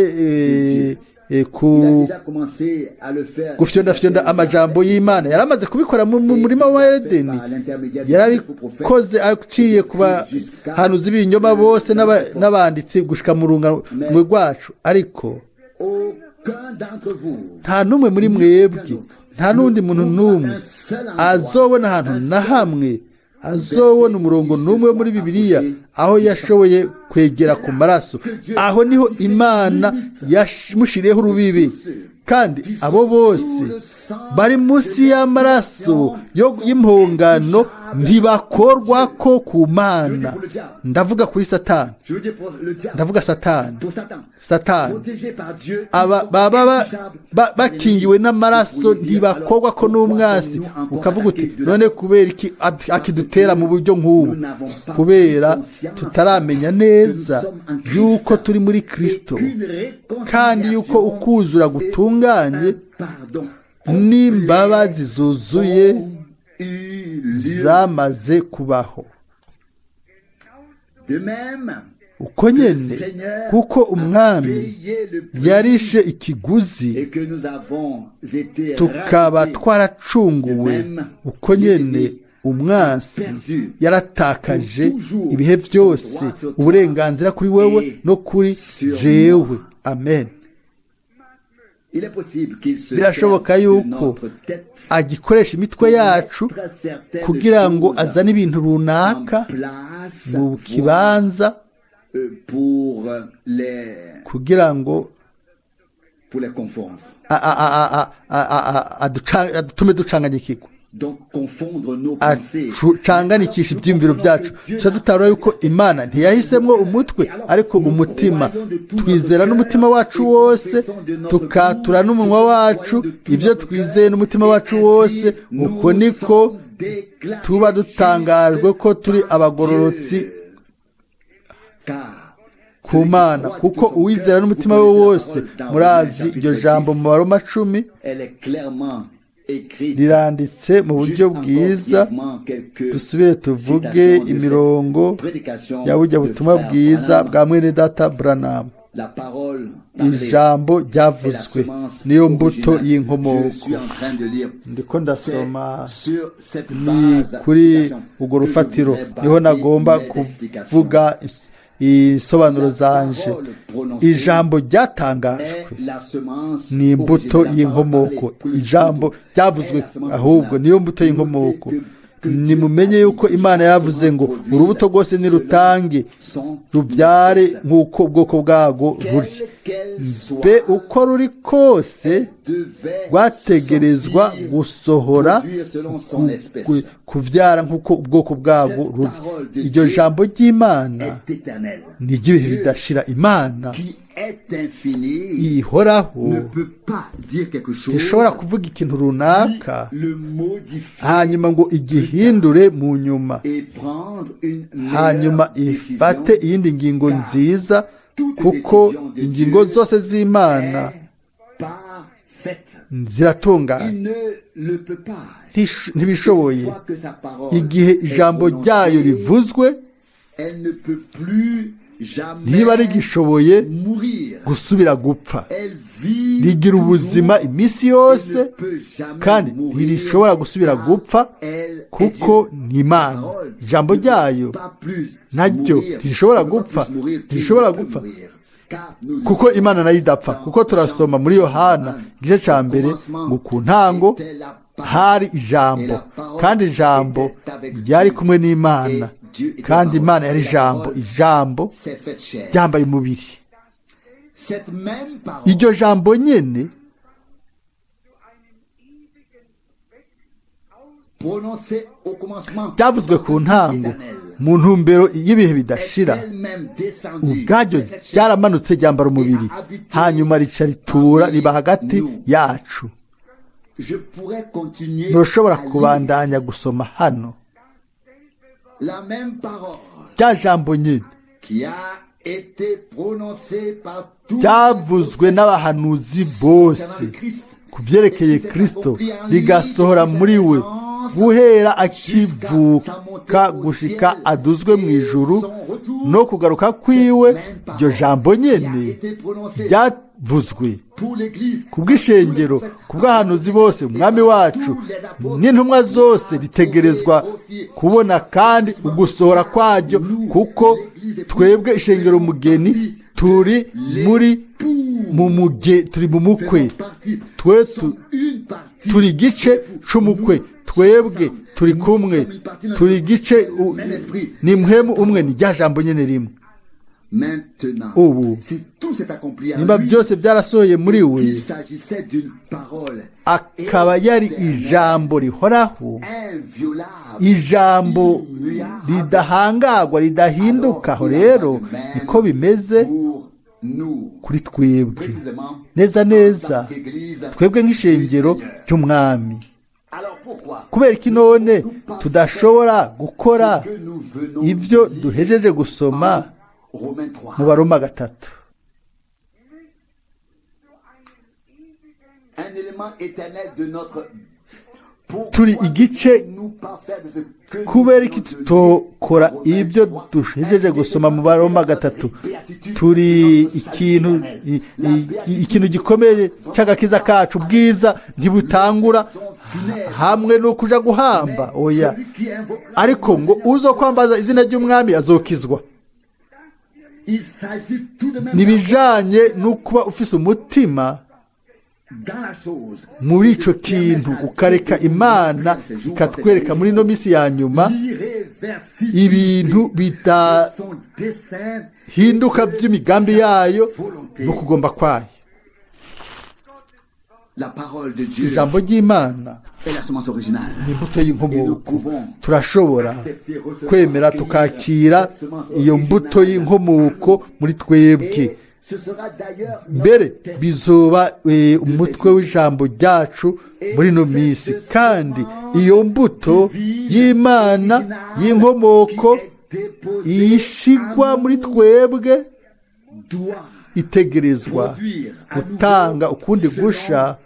gufyonda amajambo y'Imana, yaramaze kubikora mu murima wa Edeni. Yarabikoze aciye ku bahanuzi b'ibinyoma bose n'abanditsi gushika mu rungano rwacu, ariko nta n'umwe muri mwebwe, nta n'undi muntu n'umwe azobona ahantu na hamwe, azobona umurongo n'umwe muri Bibiliya aho yashoboye kwegera ku maraso. Aho niho Imana yamushiriyeho urubibi, kandi abo bose bari munsi y'amaraso y'impongano ntibakorwa ko ku Mana. Ndavuga kuri Satani, ndavuga Satani baba bakingiwe n'amaraso, ntibakorwa ko n'umwasi. Ukavuga uti none kubera iki akidutera mu buryo nk'ubu? Kubera tutaramenya neza yuko turi muri Kristo, kandi yuko ukuzura gutunganye n'imbabazi zuzuye zamaze kubaho. uko nyene kuko umwami yarishe ikiguzi tukaba twaracunguwe, uko nyene umwansi yaratakaje ibihe byose uburenganzira kuri wewe no kuri jewe. Amen. Birashoboka yuko agikoresha imitwe yacu kugira ngo azane ibintu runaka mu kibanza kugira ngo adutume ducanganyikirwa, acanganikisha ibyiyumviro byacu. tuba dutabura yuko Imana ntiyahisemo umutwe ariko umutima. Twizera n'umutima wacu wose, tukatura n'umunwa wacu ibyo twizeye n'umutima wacu wose. Uko niko tuba dutangajwe ko turi abagororotsi ku Mana, kuko uwizera n'umutima we wose. Murazi iryo jambo mu Baroma 10 riranditse mu buryo bwiza. Dusubire tuvuge imirongo ya bujya butumwa bwiza bwa mwene data Branham. Ijambo ryavuzwe niyo mbuto y'inkomoko. Ndiko ndasoma ni kuri urwo rufatiro niho nagomba kuvuga isobanuro zanje. Ijambo ryatangajwe ni imbuto y'inkomoko. Ijambo ryavuzwe ahubwo niyo mbuto y'inkomoko. Nimumenye yuko Imana yaravuze ngo urubuto rwose nirutange rubyare nk'uko ubwoko bwago ruri. Mbe uko ruri kose rwategerezwa gusohora kubyara nk'uko ubwoko bwago ruri. Iryo jambo ry'Imana ni iry'ibihe bidashira. Imana ihoraho ishobora kuvuga ikintu runaka hanyuma ngo igihindure mu nyuma, hanyuma ifate iyindi ngingo nziza, kuko ingingo zose z'Imana ziratunganye. Ntibishoboye igihe ijambo ryayo rivuzwe ntiba rigishoboye gusubira gupfa. Rigira ubuzima iminsi yose kandi ntirishobora gusubira gupfa kuko ni Imana. Ijambo ryayo naryo ntirishobora gupfa, ntirishobora gupfa kuko Imana nayo idapfa. Kuko turasoma muri Yohana igice cya mbere ngo ku ntango hari ijambo, kandi ijambo ryari kumwe n'Imana, kandi Imana yari ijambo. Ijambo ryambaye umubiri. Iryo jambo nyene ryavuzwe ku ntango mu ntumbero y'ibihe bidashira, ubwaryo ryaramanutse ryambara umubiri, hanyuma rica ritura riba hagati yacu. Ntushobora kubandanya gusoma hano rya jambo nyine ryavuzwe n'abahanuzi bose ku byerekeye Kristo, rigasohora muri we guhera akivuka gushika aduzwe mu ijuru no kugaruka kwiwe. Iryo jambo nyene ryavuzwe ku bw'ishengero, ku bw'ahanuzi bose. Umwami wacu n'intumwa zose ritegerezwa kubona kandi ugusohora kwaryo, kuko twebwe ishengero mugeni turi mu mukwe. Turi igice c'umukwe. Twebwe turi kumwe, turi igice, ni mpwemu umwe, ni rya jambo nyene rimwe. Ubu nimba byose byarasohoye muri we, akaba yari ijambo rihoraho, ijambo ridahangagwa, ridahinduka. Aho rero niko bimeze kuri twebwe, neza neza twebwe nk'ishengero ry'umwami. Kubera iki none tudashobora gukora ibyo duhejeje gusoma mu Baroma 3? turi igice kubera iki tutokora ibyo dushejeje gusoma mu Baroma 3 turi ikintu gikomeye cy'agakiza kacu bwiza ntibutangura hamwe no kuja guhamba oya ariko ngo uzo kwambaza izina ry'umwami azokizwa nibijanye no kuba ufise umutima muri ico kintu ukareka Imana ikatwereka muri no misi ya nyuma ibintu bitahinduka by'imigambi yayo no kugomba kwayo. Ijambo ry'Imana ni imbuto y'inkomoko. Turashobora kwemera tukakira iyo mbuto y'inkomoko muri twebwe. Mbere bizoba umutwe w'ijambo ryacu muri no misi kandi iyo mbuto y'Imana y'inkomoko ishigwa muri twebwe itegerezwa gutanga ukundi gusha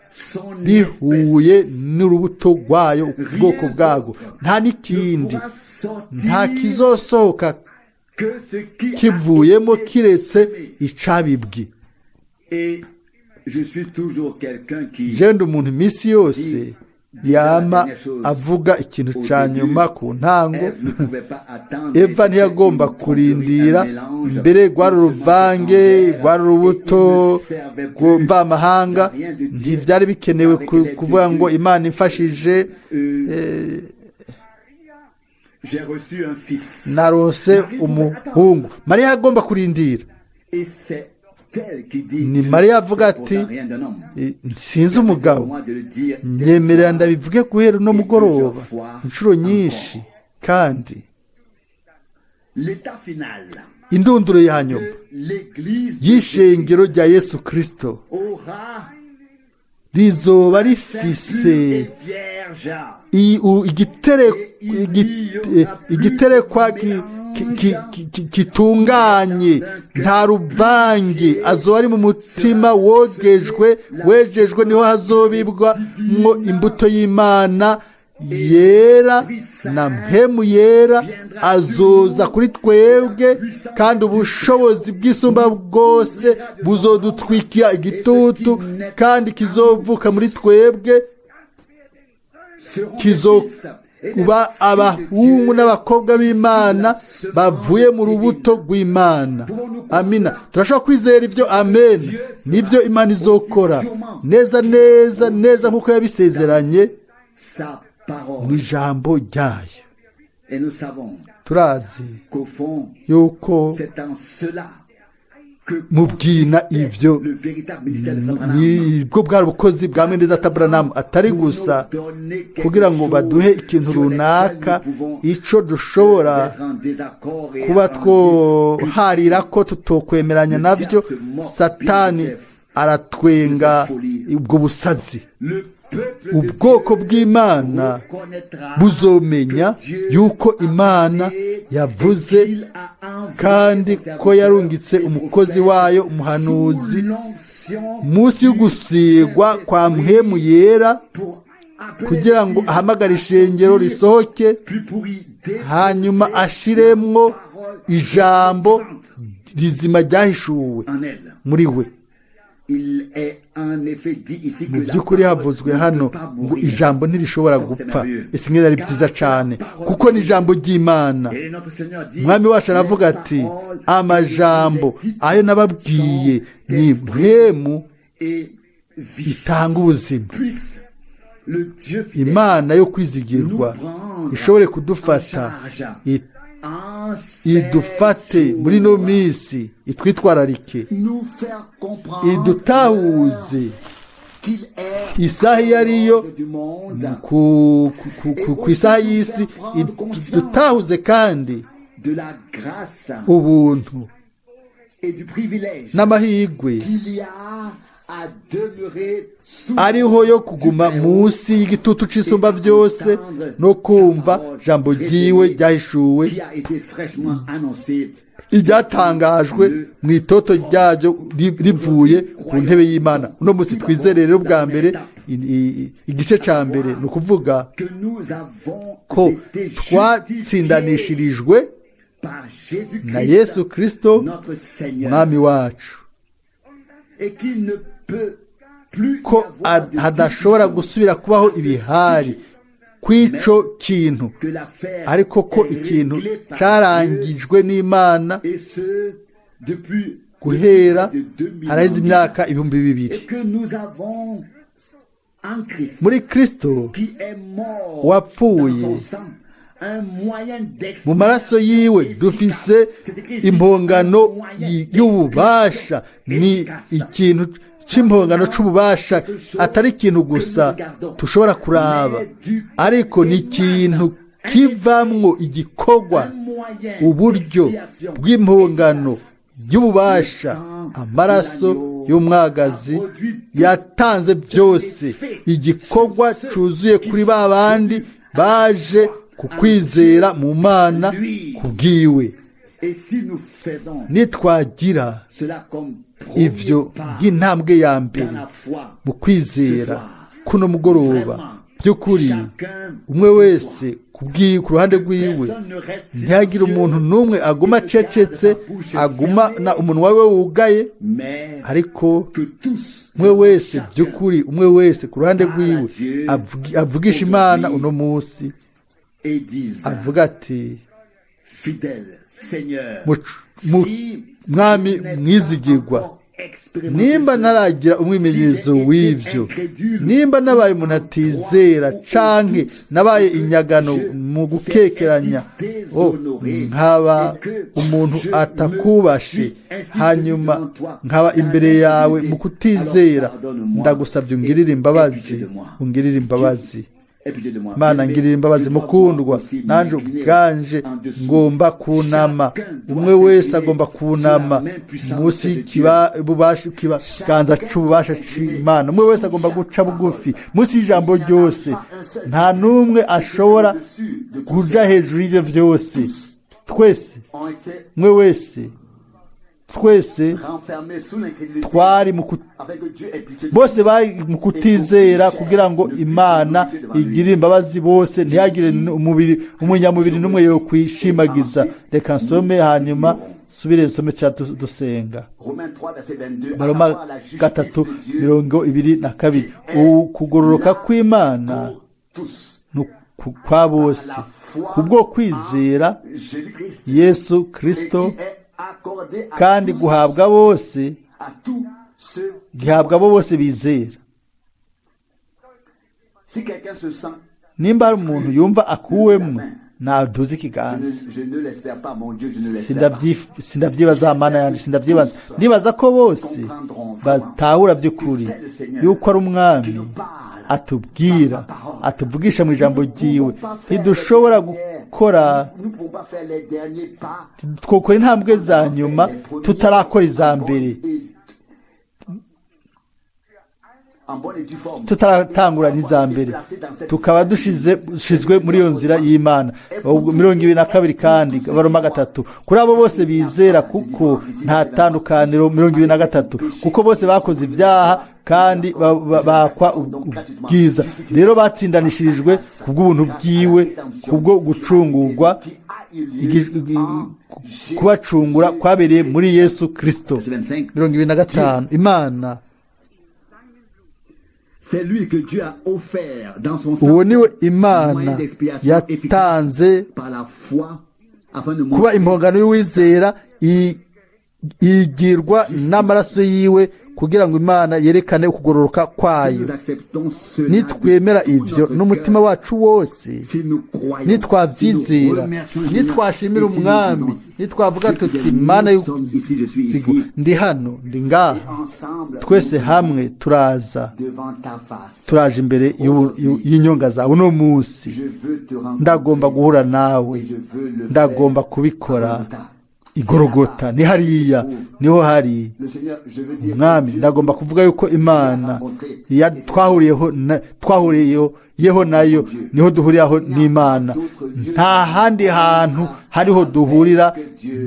bihuye n'urubuto rwayo ubwoko bwago nta n'ikindi nta kizosohoka kivuyemo kiretse icabibwi. Jenda umuntu imisi yose yama avuga ikintu ca nyuma ku ntango. Eva ntiyagomba kurindira mbere rwari uruvange rwari urubuto mvamahanga ntivyari bikenewe kuvuga ngo Imana imfashije narose umuhungu. Mariya agomba kurindira. Ni Mariya avuga ati sinzi umugabo nyemerera ndabivuge guhera no mugoroba inshuro nyinshi kandi indunduro ya nyuma y'ishengero rya Yesu Kristo rizoba rifise igiterekwa kitunganye nta ruvange azoba ari mu mutima wejejwe niho hazobibwa mwo imbuto y'Imana yera na mpemu yera azoza kuri twebwe kandi ubushobozi bw'isumba bwose buzodutwikira igitutu kandi kizovuka muri twebwe kuba abahungu n'abakobwa b'Imana bavuye mu rubuto rw'Imana. Amina. Turashobora kwizera ibyo amen. Nibyo Imana izokora neza neza neza nkuko yabisezeranye mu ijambo ryayo. Turazi yuko mubwina ivyo nibwo bwari ubukozi bwa Mwendeza Branham atari gusa kugira ngo baduhe ikintu runaka ico dushobora kuba twoharira ko tutokwemeranya navyo. Satani aratwenga ubwo busazi. Ubwoko bw'Imana buzomenya yuko Imana yavuze kandi ko yarungitse umukozi wayo umuhanuzi munsi y'ugusigwa kwa mpemu yera kugira ngo ahamagare ishengero risohoke hanyuma ashiremwo ijambo rizima ryahishuwe muri we. Mu by'ukuri havuzwe hano ngo ijambo ntirishobora gupfa. Ese nk'iri ari byiza cyane kuko ni ijambo ry'Imana. Umwami wacu aravuga ati amajambo ayo nababwiye ni mpemu itanga ubuzima. Imana yo kwizigirwa ishobore kudufata idufate muri no misi itwitwararike idutahuze isaha yariyo ku isaha y'isi idutahuze kandi ubuntu n'amahirwe à demeurer sous ariho yo kuguma munsi y'igitutu c'isumba byose no kumva jambo ryiwe ryahishuwe qui a été fraîchement annoncé iryatangajwe mu itoto ryaryo rivuye ku ntebe y'Imana. Uno munsi twizere rero bwa mbere igice ca mbere ni ukuvuga que nous avons ko été twatsindanishirijwe par Jésus na Christ Yesu Kristo notre Seigneur mwami wacu, et qu'il ne peut plus ko y avoir de hadashobora discussion gusubira kubaho ibihari kw'ico kintu, que l'affaire ariko ko est ikintu réglée par carangijwe n'Imana Dieu, et ce depuis guhera de 2000 haraheze ans, imyaka ibihumbi bibiri. et que nous avons en Christ Muri Kristo qui est mort wapfuye dans son sang un moyen mu maraso yiwe dufise impongano y'ububasha. Ni ikintu c'impongano c'ububasha, atari ikintu gusa tushobora kuraba, ariko ni ikintu kivamwo igikorwa, uburyo bw'impongano y'ububasha. Amaraso y'umwagazi yatanze byose, igikorwa cuzuye kuri ba bandi baje kukwizera mu Mana kubwiwe. Et si nous faisons Nitwagira cela comme ivyo premier pas nk'intambwe ya mbere dans la foi, mu kwizera kuno mugoroba, by'ukuri chacun umwe wese ku ruhande rwiwe personne ne reste ntihagire umuntu n'umwe aguma acecetse, aguma na umunwa we wugaye, mais ariko que tous umwe wese by'ukuri, umwe wese ku ruhande rwiwe avugisha Imana uno munsi, et disent avuga ati fidèle Seigneur, mwami mwizigirwa, nimba ntaragira umwimenyerezo w'ivyo, nimba nabaye umuntu atizera canke nabaye inyagano mu gukekeranya, nkaba umuntu atakubashe, hanyuma nkaba imbere yawe mu kutizera, ndagusabye ungirire imbabazi. Mana ngirira imbabazi mukundwa, nanje ubwanje ngomba kunama, umwe wese agomba kunama munsi y'ikiganza c'ububasha c'Imana. Umwe wese agomba guca bugufi munsi y'ijambo ryose, nta n'umwe ashobora kuja hejuru y'ivyo vyose. Twese, umwe wese, twese twari bose bari mu kutizera, kugira ngo Imana igire imbabazi bose, ntihagire umunyamubiri n'umwe yo kwishimagiza. Reka nsome hanyuma subire nsome ca dusenga. Baroma 3:22, ukugororoka kw'Imana kwa bose kubwo kwizera Yesu Kristo, kandi gihabwa abo bose bizera. Nimba hari umuntu yumva akuwemwo, naduze ikiganza. Sindavyibaza Mana yanje, sindavyibaza. Ndibaza ko bose batahura by'ukuri yuko ari umwami atubwira, atuvugisha mu ijambo ryiwe. Ntidushobora gukora, twokora intambwe za nyuma tutarakora iza mbere, tutaratangura n'iza mbere, tukaba dushizwe muri iyo nzira y'Imana. 22 kandi Baroma 3, kuri abo bose bizera, kuko nta tandukaniro. 23, kuko bose bakoze ibyaha kandi bakwa ubwiza, rero batsindanishirijwe kubw'ubuntu bwiwe, kubwo gucungurwa, kubacungura kwabereye muri Yesu Kristo. 25, Imana uwo niwe Imana yatanze kuba impongano y'uwizera, igirwa n'amaraso yiwe, kugira ngo Imana yerekane ukugororoka kwayo. Nitwemera ivyo n'umutima wacu wose, nitwavyizera, nitwashimira umwami, nitwavuga tuti Mana y'usigo, ndi hano, ndi ngaha, twese hamwe turaje imbere y'inyonga zawe uno munsi. Ndagomba guhura nawe, ndagomba kubikora igorogota ni hariya niho hari Le Seigneur, je veux dire, mwami Dieu ndagomba kuvuga yuko imana twahuriyeho nayo niho duhuriraho n'imana nta handi hantu hariho duhurira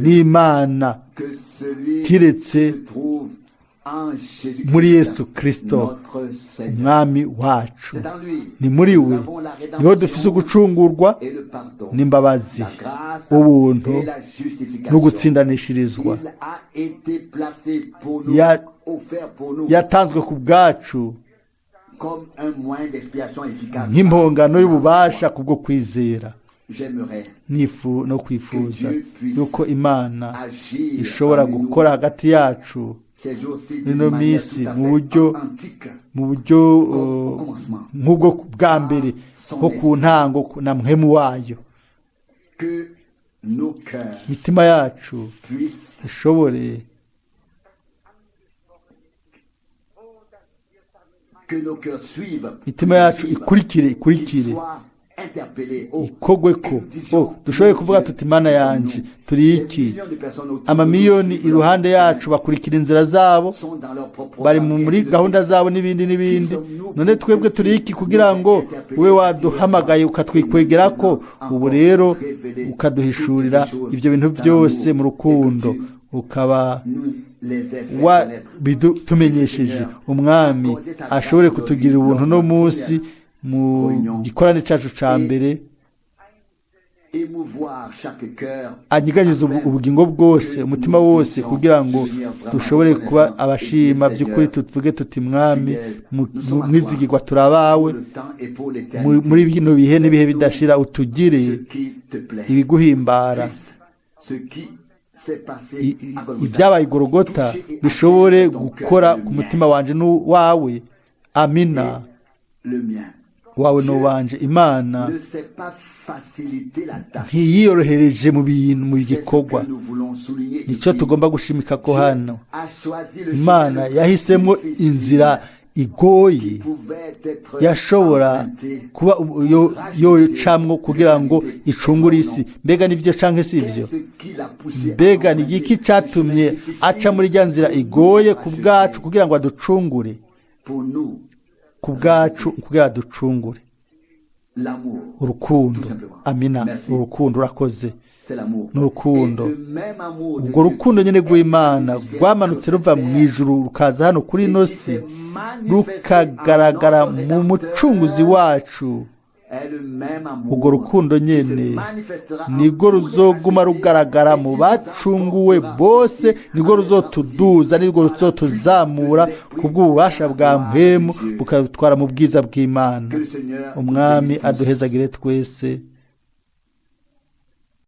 n'imana que celui kiretse se trouve en Jésus-Christ, muri Yesu Kristo notre Seigneur. umwami wacu C'est en lui. ni muri Nous we avons la niho dufise rédemption ugucungurwa et le pardon, n'imbabazi la grâce ubuntu et la justification. no gutsindanishirizwa Il a été placé pour nous, Ya- offert pour nous yatanzwe ku bwacu comme un moyen d'expiation efficace. nk'impongano y'ububasha kubwo kwizera J'aimerais no kwifuza que Dieu puisse yuko imana agir ishobora parmi nous gukora hagati yacu ces jours-ci Ino d'une manière minsi, tout à mu fait buryo antique. mu buryo Au commencement. nk'ubwo bwa mbere nko ku ntango na muhemu wayo Que nos cœurs imitima yacu puissent ishobore que nos cœurs suivent, imitima yacu suivent, ikurikire qu'ils soient interpellés. Oh, ikogwe ko que nous disions, dushoboye kuvuga tuti mana qui yanje sommes-nous? turi Des iki millions de personnes autour de amamiliyoni nous suivent iruhande leur yacu chemin, bakurikira inzira zabo sont dans leur propre bari programme, muri et ainsi de gahunda suite. zabo n'ibindi n'ibindi none twebwe turi iki kugira ngo ube waduhamagaye ukatwikwegera ko ubu rero ukaduhishurira ibyo bintu byose mu rukundo ukaba Nous les ai fait connaître. tumenyesheje umwami ashobore kutugirira ubuntu no munsi mu gikorane cyacu cya mbere Émouvoir chaque cœur anyiganyiza ubugingo bwose umutima wose kugira ngo dushobore kuba abashima by'ukuri tuvuge tuti mwami mwizigirwa turabawe pour le temps et pour l'éternité. muri bino bihe n'ibihe bidashira utugire Ce qui te plaît. ibiguhimbara Ce qui s'est passé à Golgotha. ibyabaye igorogota bishobore gukora ku mutima wanje n'uwawe amina Le mien wawe n'uwanje imana ne s'est pas facilité la tâche. ntiyiyorohereje mu bintu mu C'est ce gikorwa que nous voulons souligner nicyo ici. tugomba gushimika ko hano A choisi le imana chemin le yahisemo plus difficile inzira igoye qui pouvait être yashobora emprunté. kuba yocamwo kugira ngo icungure isi mbega nibyo canke si ibyo Qu'est-ce qui l'a poussé à mbega ni emprunter igiki ce catumye chemin difficile aca muri rya nzira igoye ku bwacu kugira ngo aducungure pour nous ku bwacu kugira aducungure l'amour. urukundo Tout simplement. amina Merci. urukundo urakoze C'est l'amour. n'urukundo Et le même amour de ubwo Dieu rukundo nyine rw'imana est rwamanutse ruva mu ijuru rukaza hano kuri ino si rukagaragara mu mucunguzi wacu est le même amour urwo rukundo qui nyine se manifestera en nibwo nous ruzoguma rugaragara mu bacunguwe bose nibwo ruzotuduza nibwo ruzotuzamura ku bw'ububasha bwa mpemu bukadutwara mu bwiza bw'imana que le Seigneur umwami nous bénisse. aduhezagire twese